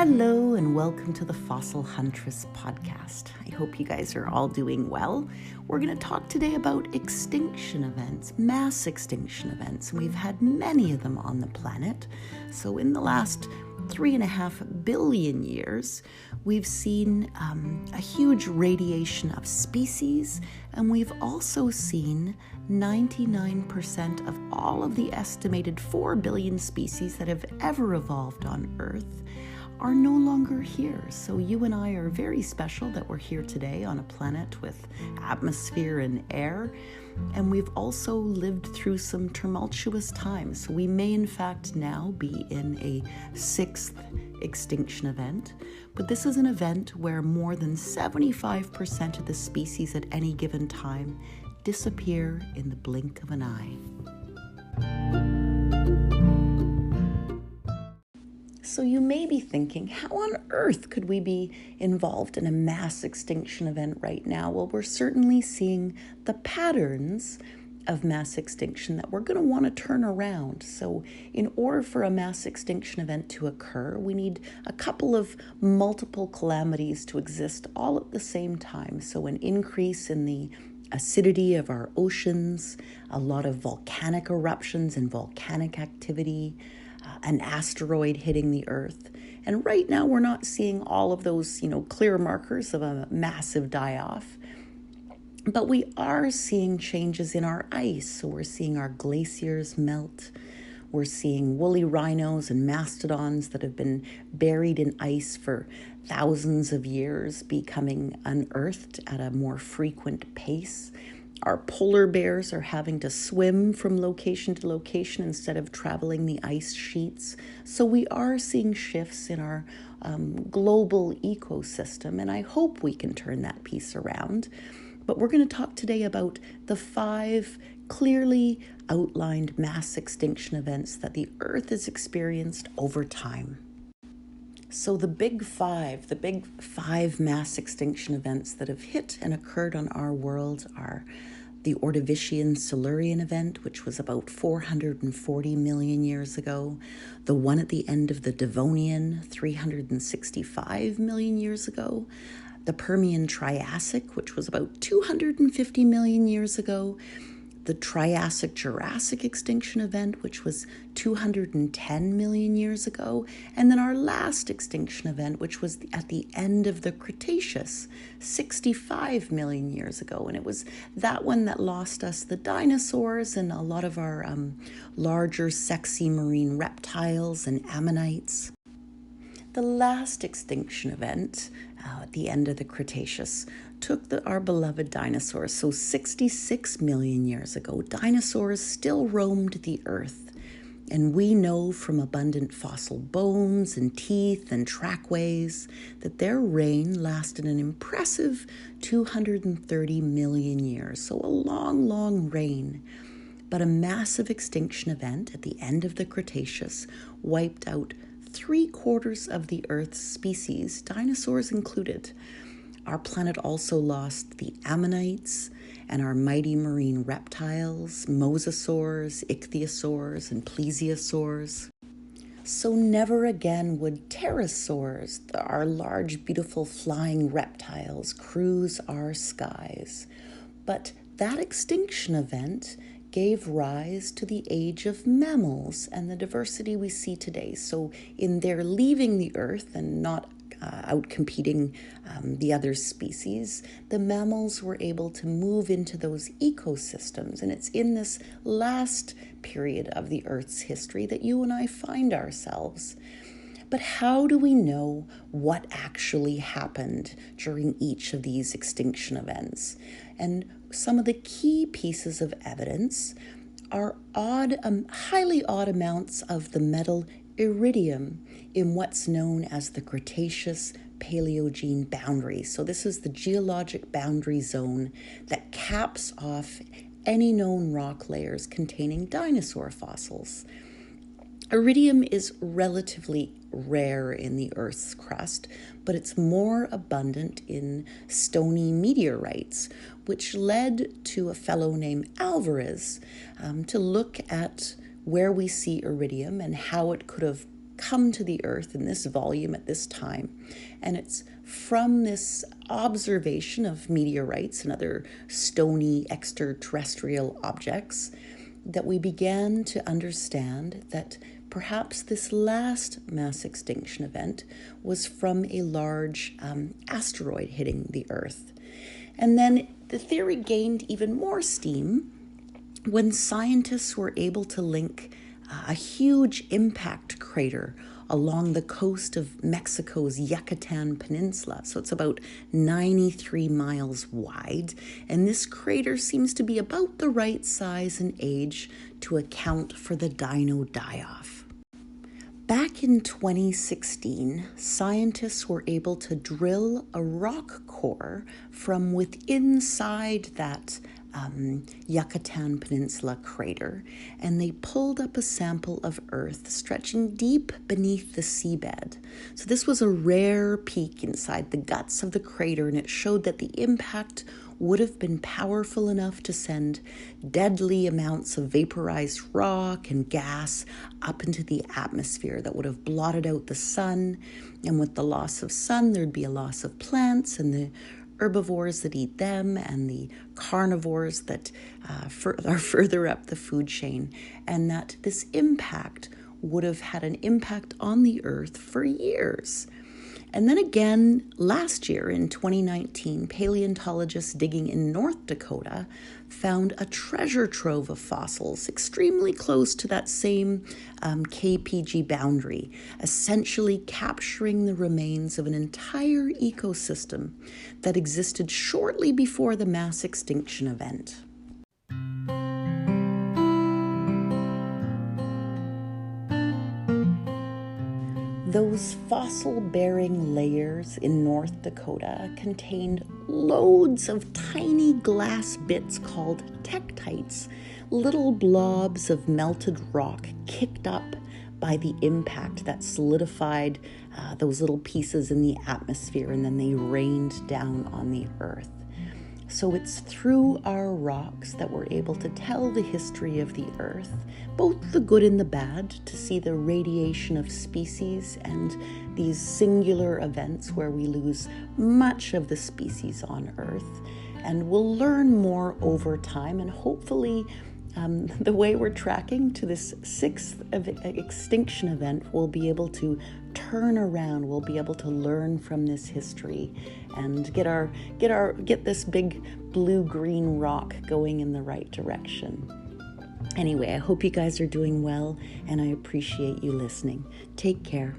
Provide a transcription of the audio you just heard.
Hello and welcome to the Fossil Huntress podcast. I hope you guys are all doing well. We're going to talk today about extinction events, mass extinction events, and we've had many of them on the planet. So in the last 3.5 billion years, we've seen a huge radiation of species, and we've also seen 99% of all of the estimated 4 billion species that have ever evolved on Earth are no longer here. So you and I are very special that we're here today on a planet with atmosphere and air. And we've also lived through some tumultuous times. So we may in fact now be in a 6th extinction event. But this is an event where more than 75% of the species at any given time disappear in the blink of an eye. So you may be thinking, how on earth could we be involved in a mass extinction event right now? Well, we're certainly seeing the patterns of mass extinction that we're going to want to turn around. So in order for a mass extinction event to occur, we need a couple of multiple calamities to exist all at the same time. So an increase in the acidity of our oceans, a lot of volcanic eruptions and volcanic activity, an asteroid hitting the Earth. And right now we're not seeing all of those, clear markers of a massive die-off. But we are seeing changes in our ice. So we're seeing our glaciers melt. We're seeing woolly rhinos and mastodons that have been buried in ice for thousands of years becoming unearthed at a more frequent pace. Our polar bears are having to swim from location to location instead of traveling the ice sheets. So we are seeing shifts in our global ecosystem, and I hope we can turn that piece around. But we're going to talk today about the 5 clearly outlined mass extinction events that the Earth has experienced over time. So the big five mass extinction events that have hit and occurred on our world are the Ordovician-Silurian event, which was about 440 million years ago, the one at the end of the Devonian, 365 million years ago, the Permian-Triassic, which was about 250 million years ago, the Triassic-Jurassic extinction event, which was 210 million years ago, and then our last extinction event, which was at the end of the Cretaceous, 65 million years ago. And it was that one that lost us the dinosaurs and a lot of our larger, sexy marine reptiles and ammonites. The last extinction event at the end of the Cretaceous took our beloved dinosaurs. So 66 million years ago, dinosaurs still roamed the earth. And we know from abundant fossil bones and teeth and trackways that their reign lasted an impressive 230 million years. So a long, long reign. But a massive extinction event at the end of the Cretaceous wiped out 3/4 of the Earth's species, dinosaurs included. Our planet also lost the ammonites and our mighty marine reptiles, mosasaurs, ichthyosaurs, and plesiosaurs. So never again would pterosaurs, our large, beautiful flying reptiles, cruise our skies. But that extinction event gave rise to the age of mammals and the diversity we see today. So in their leaving the Earth and not outcompeting the other species, the mammals were able to move into those ecosystems. And it's in this last period of the Earth's history that you and I find ourselves. But how do we know what actually happened during each of these extinction events? And some of the key pieces of evidence are highly odd amounts of the metal iridium in what's known as the Cretaceous Paleogene boundary. So this is the geologic boundary zone that caps off any known rock layers containing dinosaur fossils. Iridium is relatively rare in the Earth's crust, but it's more abundant in stony meteorites, which led to a fellow named Alvarez to look at where we see iridium and how it could have come to the Earth in this volume at this time. And it's from this observation of meteorites and other stony extraterrestrial objects that we began to understand that perhaps this last mass extinction event was from a large asteroid hitting the Earth. And then the theory gained even more steam when scientists were able to link a huge impact crater along the coast of Mexico's Yucatan Peninsula. So it's about 93 miles wide. And this crater seems to be about the right size and age to account for the dino die-off. Back in 2016, scientists were able to drill a rock core from inside that Yucatan Peninsula crater, and they pulled up a sample of Earth stretching deep beneath the seabed. So this was a rare peek inside the guts of the crater, and it showed that the impact would have been powerful enough to send deadly amounts of vaporized rock and gas up into the atmosphere that would have blotted out the sun. And with the loss of sun, there'd be a loss of plants and the herbivores that eat them and the carnivores that are further up the food chain. And that this impact would have had an impact on the Earth for years. And then again, last year in 2019, paleontologists digging in North Dakota found a treasure trove of fossils extremely close to that same KPG boundary, essentially capturing the remains of an entire ecosystem that existed shortly before the mass extinction event. Those fossil-bearing layers in North Dakota contained loads of tiny glass bits called tektites, little blobs of melted rock kicked up by the impact that solidified those little pieces in the atmosphere, and then they rained down on the Earth. So it's through our rocks that we're able to tell the history of the Earth, both the good and the bad, to see the radiation of species and these singular events where we lose much of the species on Earth. And we'll learn more over time, and hopefully the way we're tracking to this sixth extinction event, we'll be able to turn around, we'll be able to learn from this history and get this big blue-green rock going in the right direction. Anyway, I hope you guys are doing well, and I appreciate you listening. Take care.